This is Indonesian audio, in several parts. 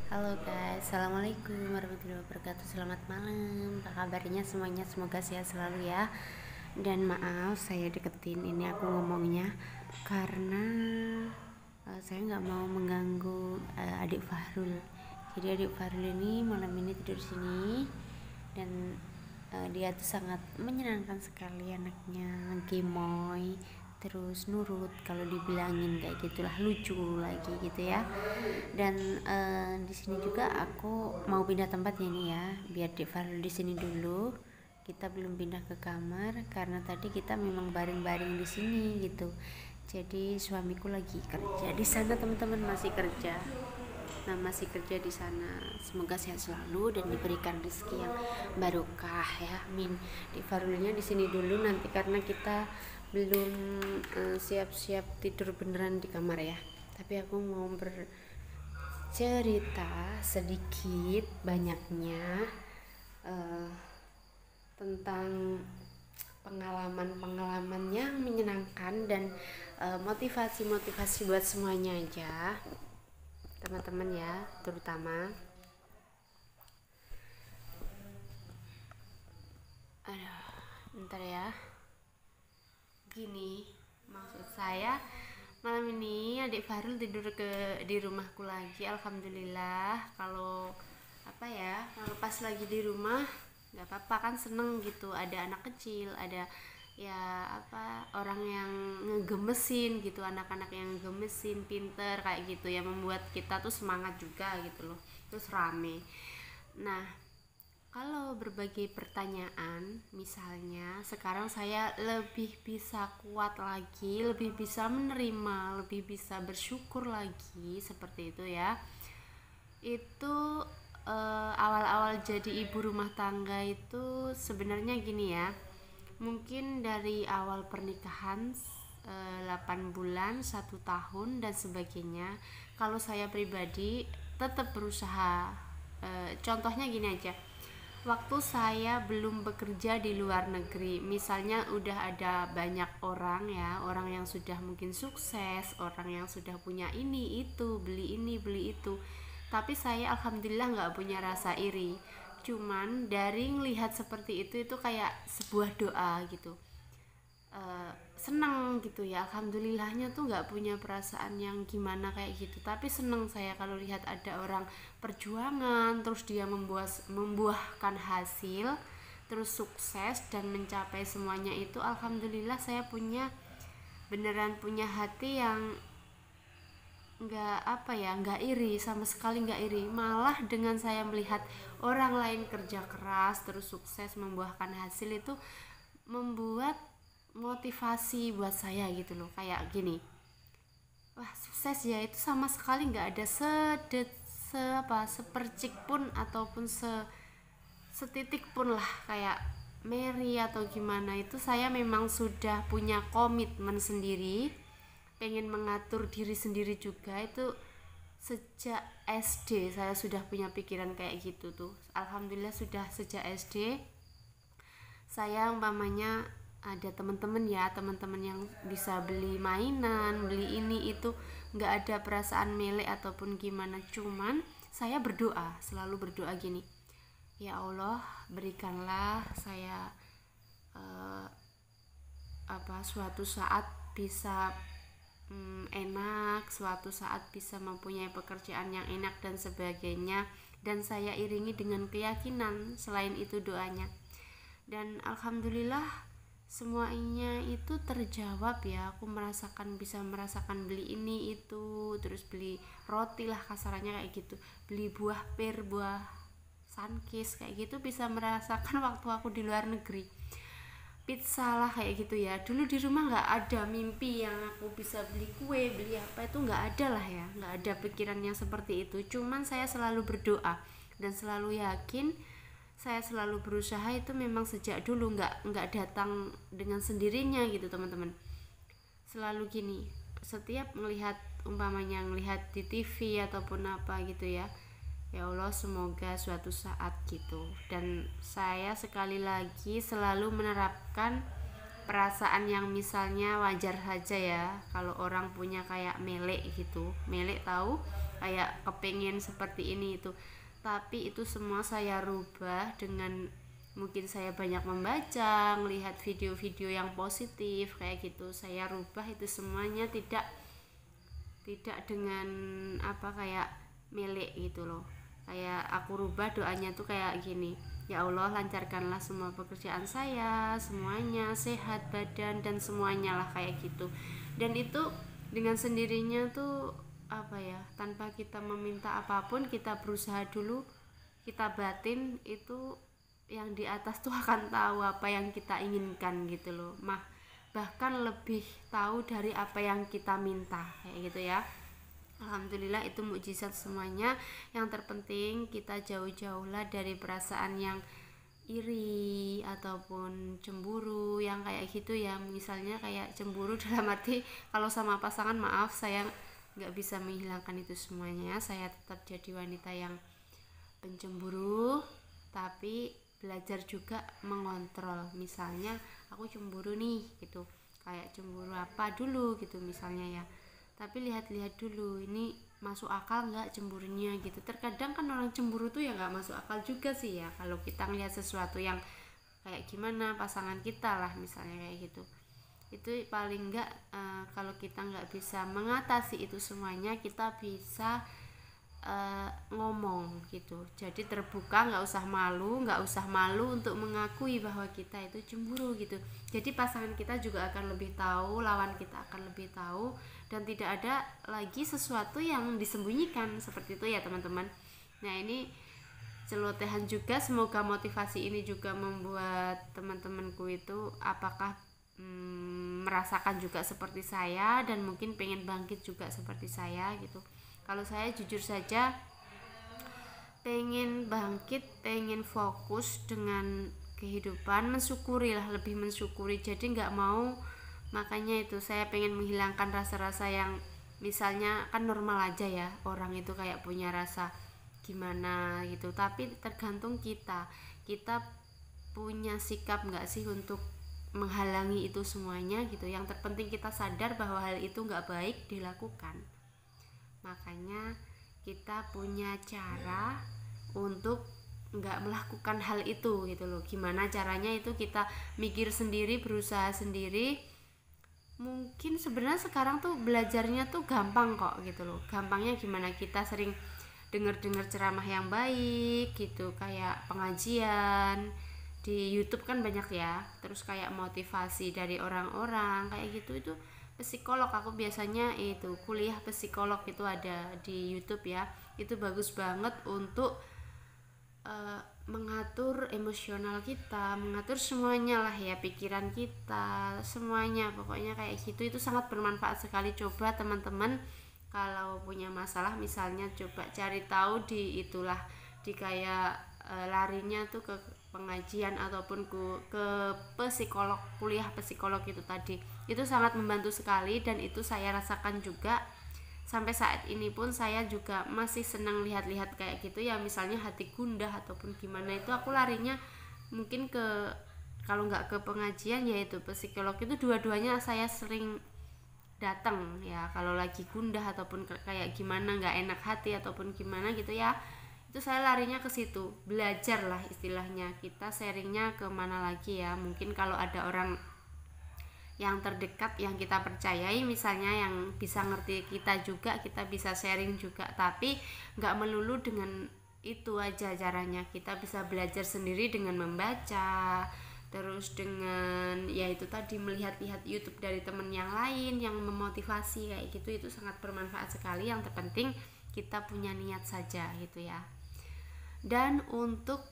Halo guys, assalamualaikum warahmatullahi wabarakatuh. Selamat malam. Apa kabarnya semuanya? Semoga sehat selalu ya. Dan maaf saya deketin ini aku ngomongnya karena saya nggak mau mengganggu adik Fahrul. Jadi adik Fahrul ini malam ini tidur sini dan dia tuh sangat menyenangkan sekali anaknya, gemoy, terus nurut kalau dibilangin kayak gitulah, lucu lagi gitu ya. Dan di sini juga aku mau pindah tempat ya nih ya, biar Dek Farul di sini dulu. Kita belum pindah ke kamar karena tadi kita memang bareng-bareng di sini gitu. Jadi suamiku lagi kerja di sana, teman-teman, masih kerja. Nah, masih kerja di sana. Semoga sehat selalu dan diberikan rezeki yang barokah ya. Amin. Di Farulnya di sini dulu nanti karena kita belum siap-siap tidur beneran di kamar ya. Tapi aku mau bercerita sedikit banyaknya eh, tentang pengalaman-pengalaman yang menyenangkan dan motivasi-motivasi buat semuanya aja, teman-teman ya, terutama. Aduh, bentar ya. Gini, maksud saya malam ini adik Farul tidur di rumahku lagi. Alhamdulillah. Kalau apa ya, kalau pas lagi di rumah nggak apa-apa kan, seneng gitu, ada anak kecil, ada ya apa, orang yang ngegemesin gitu, anak-anak yang ngegemesin, pinter kayak gitu ya, membuat kita tuh semangat juga gitu loh, terus rame. Nah, kalau berbagai pertanyaan, misalnya sekarang saya lebih bisa kuat lagi, lebih bisa menerima, lebih bisa bersyukur lagi, seperti itu ya. Itu awal-awal jadi ibu rumah tangga itu sebenarnya gini ya. Mungkin dari awal pernikahan 8 bulan, 1 tahun dan sebagainya. Kalau saya pribadi tetap berusaha. Contohnya gini aja, waktu saya belum bekerja di luar negeri, misalnya udah ada banyak orang ya, orang yang sudah mungkin sukses, orang yang sudah punya ini beli itu, tapi saya alhamdulillah nggak punya rasa iri. Cuman dari ngelihat seperti itu kayak sebuah doa gitu. Seneng gitu ya, alhamdulillahnya tuh nggak punya perasaan yang gimana kayak gitu, tapi seneng saya kalau lihat ada orang perjuangan terus dia membuahkan hasil, terus sukses dan mencapai semuanya itu. Alhamdulillah saya beneran punya hati yang nggak apa ya, nggak iri, sama sekali nggak iri, malah dengan saya melihat orang lain kerja keras terus sukses membuahkan hasil itu membuat motivasi buat saya gitu loh, kayak gini, wah sukses ya, itu sama sekali nggak ada sepercik pun ataupun setitik pun lah kayak Mary atau gimana. Itu saya memang sudah punya komitmen sendiri, pengen mengatur diri sendiri juga. Itu sejak SD saya sudah punya pikiran kayak gitu tuh, alhamdulillah sudah sejak SD. Saya umpamanya ada teman-teman ya, teman-teman yang bisa beli mainan, beli ini itu, nggak ada perasaan melek ataupun gimana. Cuman saya berdoa, selalu berdoa gini, ya Allah berikanlah saya eh, suatu saat bisa enak, suatu saat bisa mempunyai pekerjaan yang enak dan sebagainya, dan saya iringi dengan keyakinan selain itu doanya. Dan alhamdulillah semuanya itu terjawab ya. Aku bisa merasakan beli ini itu, terus beli roti lah kasarannya kayak gitu, beli buah pir, buah sunkist kayak gitu, bisa merasakan waktu aku di luar negeri, pizza lah kayak gitu ya. Dulu di rumah nggak ada mimpi yang aku bisa beli kue, beli apa, itu nggak ada lah ya, nggak ada pikiran yang seperti itu. Cuman saya selalu berdoa dan selalu yakin, saya selalu berusaha. Itu memang sejak dulu, nggak datang dengan sendirinya gitu teman-teman. Selalu gini, setiap melihat, umpamanya ngelihat di TV ataupun apa gitu ya, ya Allah semoga suatu saat gitu. Dan saya sekali lagi selalu menerapkan perasaan yang misalnya wajar saja ya kalau orang punya kayak melek gitu. Melek tahu kayak kepengen seperti ini itu, tapi itu semua saya rubah dengan mungkin saya banyak membaca, melihat video-video yang positif kayak gitu. Saya rubah itu semuanya, tidak dengan apa kayak milik gitu loh. Kayak aku rubah doanya tuh kayak gini, ya Allah lancarkanlah semua pekerjaan saya, semuanya sehat badan dan semuanya lah kayak gitu. Dan itu dengan sendirinya tuh apa ya, tanpa kita meminta apapun, kita berusaha dulu, kita batin itu yang di atas tuh akan tahu apa yang kita inginkan gitu loh. Bahkan lebih tahu dari apa yang kita minta kayak gitu ya. Alhamdulillah itu mukjizat semuanya. Yang terpenting kita jauh-jauhlah dari perasaan yang iri ataupun cemburu yang kayak gitu ya. Misalnya kayak cemburu dalam arti kalau sama pasangan, maaf saya nggak bisa menghilangkan itu semuanya. Saya tetap jadi wanita yang pencemburu, tapi belajar juga mengontrol. Misalnya aku cemburu nih gitu, kayak cemburu apa dulu gitu misalnya ya, tapi lihat-lihat dulu ini masuk akal nggak cemburunya gitu. Terkadang kan orang cemburu tuh ya nggak masuk akal juga sih ya, kalau kita ngelihat sesuatu yang kayak gimana pasangan kita lah misalnya kayak gitu. Itu paling nggak kalau kita nggak bisa mengatasi itu semuanya, kita bisa ngomong gitu. Jadi terbuka, nggak usah malu untuk mengakui bahwa kita itu cemburu gitu. Jadi pasangan kita juga akan lebih tahu, lawan kita akan lebih tahu, dan tidak ada lagi sesuatu yang disembunyikan seperti itu ya teman-teman. Nah ini celotehan juga, semoga motivasi ini juga membuat teman-temanku itu apakah merasakan juga seperti saya dan mungkin pengen bangkit juga seperti saya gitu. Kalau saya jujur saja pengen bangkit, pengen fokus dengan kehidupan, mensyukuri lah, lebih mensyukuri. Jadi nggak mau, makanya itu saya pengen menghilangkan rasa-rasa yang misalnya kan normal aja ya orang itu kayak punya rasa gimana gitu, tapi tergantung kita punya sikap nggak sih untuk menghalangi itu semuanya gitu. Yang terpenting kita sadar bahwa hal itu nggak baik dilakukan. Makanya kita punya cara untuk nggak melakukan hal itu gitu loh. Gimana caranya itu kita mikir sendiri, berusaha sendiri. Mungkin sebenarnya sekarang tuh belajarnya tuh gampang kok gitu loh. Gampangnya gimana, kita sering dengar ceramah yang baik gitu, kayak pengajian di YouTube kan banyak ya, terus kayak motivasi dari orang-orang kayak gitu. Itu psikolog, aku biasanya itu kuliah psikolog itu ada di YouTube ya. Itu bagus banget untuk mengatur emosional kita, mengatur semuanya lah ya, pikiran kita semuanya, pokoknya kayak gitu. Itu sangat bermanfaat sekali. Coba teman-teman kalau punya masalah misalnya coba cari tahu di itulah, di kayak larinya tuh ke pengajian ataupun ke psikolog, kuliah psikolog itu tadi. Itu sangat membantu sekali dan itu saya rasakan juga. Sampai saat ini pun saya juga masih senang lihat-lihat kayak gitu ya, misalnya hati gundah ataupun gimana, itu aku larinya mungkin ke, kalau nggak ke pengajian yaitu psikolog. Itu dua-duanya saya sering datang ya, kalau lagi gundah ataupun kayak gimana nggak enak hati ataupun gimana gitu ya, itu saya larinya ke situ, belajar lah istilahnya. Kita sharingnya ke mana lagi ya, mungkin kalau ada orang yang terdekat yang kita percayai misalnya, yang bisa ngerti kita juga, kita bisa sharing juga. Tapi nggak melulu dengan itu aja caranya, kita bisa belajar sendiri dengan membaca, terus dengan ya itu tadi melihat-lihat YouTube dari temen yang lain yang memotivasi kayak gitu. Itu sangat bermanfaat sekali. Yang terpenting kita punya niat saja gitu ya. Dan untuk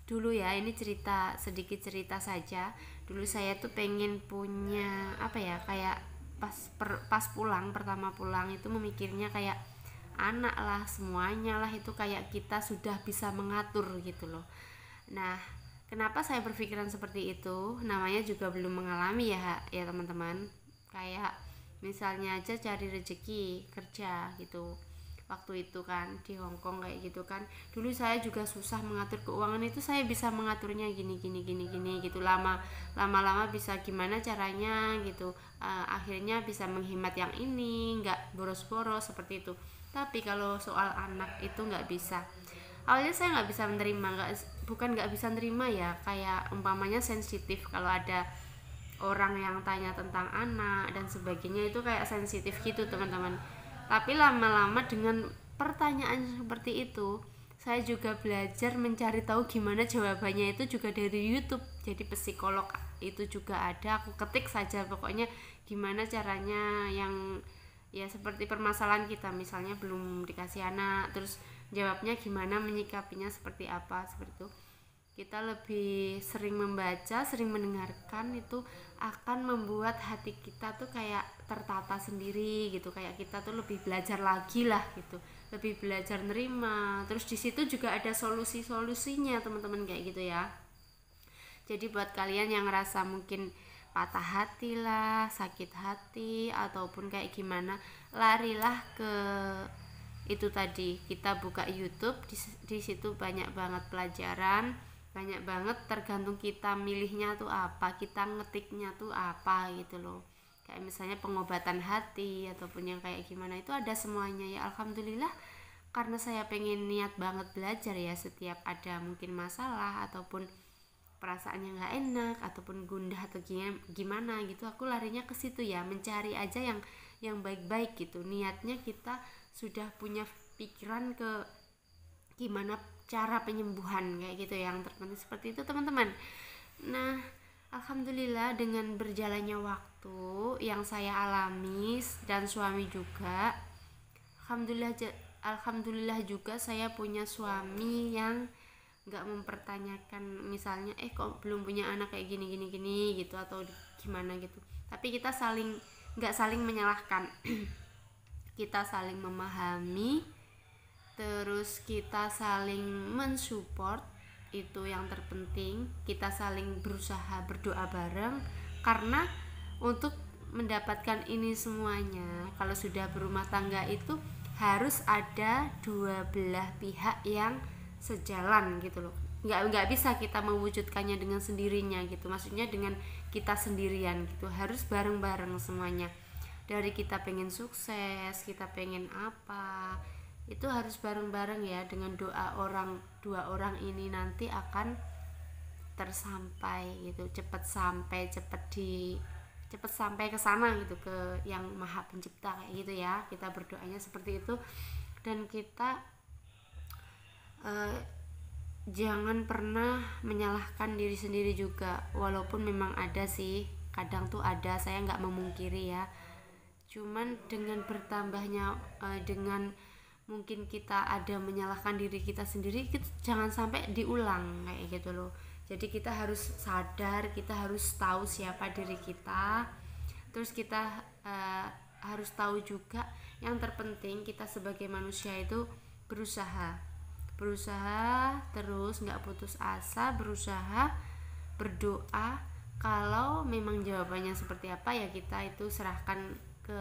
dulu ya, ini sedikit cerita saja. Dulu saya tuh pengen punya apa ya, kayak pas pulang, pertama pulang itu memikirnya kayak anak lah, semuanya lah itu kayak kita sudah bisa mengatur gitu loh. Nah, kenapa saya berpikiran seperti itu? Namanya juga belum mengalami ya teman-teman. Kayak misalnya aja cari rezeki kerja gitu, waktu itu kan di Hong Kong kayak gitu kan. Dulu saya juga susah mengatur keuangan, itu saya bisa mengaturnya gini gitu, lama bisa gimana caranya gitu. Akhirnya bisa menghemat yang ini, nggak boros-boros seperti itu. Tapi kalau soal anak itu nggak bisa. Awalnya saya nggak bisa menerima, bukan nggak bisa menerima ya, kayak umpamanya sensitif kalau ada orang yang tanya tentang anak dan sebagainya, itu kayak sensitif gitu teman-teman. Tapi lama-lama dengan pertanyaan seperti itu, saya juga belajar mencari tahu gimana jawabannya, itu juga dari YouTube. Jadi psikolog itu juga ada, aku ketik saja pokoknya gimana caranya yang ya seperti permasalahan kita, misalnya belum dikasih anak, terus jawabnya gimana, menyikapinya seperti apa, seperti itu. Kita lebih sering membaca, sering mendengarkan, itu akan membuat hati kita tuh kayak tertata sendiri gitu, kayak kita tuh lebih belajar lagi lah gitu, lebih belajar nerima. Terus di situ juga ada solusinya teman-teman kayak gitu ya. Jadi buat kalian yang ngerasa mungkin patah hati lah, sakit hati ataupun kayak gimana, larilah ke itu tadi, kita buka YouTube, di situ banyak banget pelajaran, banyak banget, tergantung kita milihnya tuh apa, kita ngetiknya tuh apa gitu loh. Kayak misalnya pengobatan hati ataupun yang kayak gimana, itu ada semuanya ya. Alhamdulillah, karena saya pengen niat banget belajar ya, setiap ada mungkin masalah ataupun perasaan yang nggak enak ataupun gundah atau gimana gitu, aku larinya ke situ ya, mencari aja yang baik-baik gitu. Niatnya kita sudah punya pikiran ke gimana cara penyembuhan kayak gitu, yang terpenting seperti itu teman-teman. Nah, alhamdulillah dengan berjalannya waktu yang saya alami dan suami juga, alhamdulillah juga saya punya suami yang nggak mempertanyakan misalnya kok belum punya anak kayak gini gitu atau gimana gitu. Tapi kita nggak saling menyalahkan kita saling memahami, terus kita saling mensupport, itu yang terpenting. Kita saling berusaha berdoa bareng, karena untuk mendapatkan ini semuanya, kalau sudah berumah tangga itu harus ada dua belah pihak yang sejalan gitu loh. Nggak bisa kita mewujudkannya dengan sendirinya gitu, maksudnya dengan kita sendirian gitu, harus bareng-bareng semuanya. Dari kita pengen sukses, kita pengen apa, itu harus bareng-bareng ya. Dengan doa dua orang ini nanti akan tersampai gitu, cepat sampai ke sana gitu, ke yang maha pencipta kayak gitu ya. Kita berdoanya seperti itu. Dan kita jangan pernah menyalahkan diri sendiri juga, walaupun memang ada sih, kadang tuh ada, saya nggak memungkiri ya. Cuman dengan bertambahnya dengan mungkin kita ada menyalahkan diri kita sendiri, kita jangan sampai diulang kayak gitu loh. Jadi kita harus sadar, kita harus tahu siapa diri kita. Terus kita harus tahu juga yang terpenting, kita sebagai manusia itu berusaha terus, nggak putus asa, berusaha, berdoa. Kalau memang jawabannya seperti apa ya, kita itu serahkan ke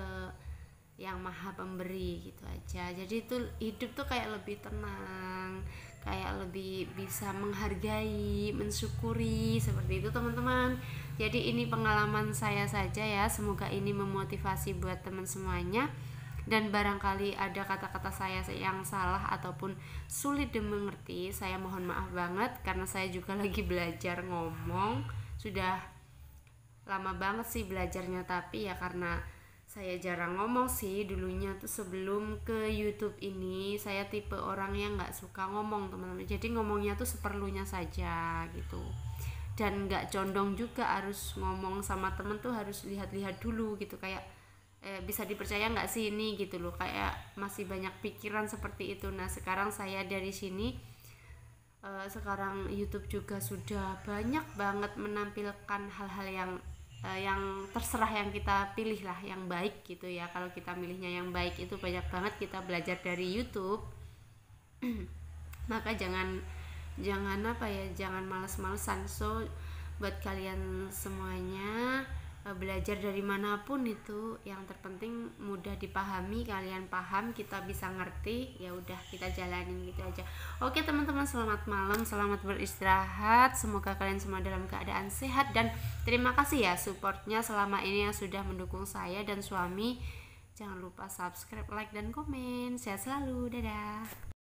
yang maha pemberi gitu aja. Jadi itu hidup tuh kayak lebih tenang, kayak lebih bisa menghargai, mensyukuri, seperti itu teman-teman. Jadi ini pengalaman saya saja ya, semoga ini memotivasi buat teman semuanya. Dan barangkali ada kata-kata saya yang salah ataupun sulit dimengerti, saya mohon maaf banget, karena saya juga lagi belajar ngomong. Sudah lama banget sih belajarnya, tapi ya karena saya jarang ngomong sih dulunya tuh. Sebelum ke YouTube ini, saya tipe orang yang nggak suka ngomong teman-teman. Jadi ngomongnya tuh seperlunya saja gitu, dan nggak condong juga harus ngomong sama temen tuh harus lihat-lihat dulu gitu, kayak bisa dipercaya nggak sih ini gitu loh, kayak masih banyak pikiran seperti itu. Nah sekarang saya dari sini, sekarang YouTube juga sudah banyak banget menampilkan hal-hal yang terserah, yang kita pilih lah yang baik gitu ya. Kalau kita milihnya yang baik, itu banyak banget kita belajar dari YouTube. Maka jangan apa ya, jangan males-malesan. So buat kalian semuanya, belajar dari manapun itu yang terpenting mudah dipahami, kalian paham, kita bisa ngerti, ya udah kita jalanin gitu aja. Oke teman-teman, selamat malam, selamat beristirahat, semoga kalian semua dalam keadaan sehat, dan terima kasih ya supportnya selama ini yang sudah mendukung saya dan suami. Jangan lupa subscribe, like, dan komen. Sehat selalu, dadah.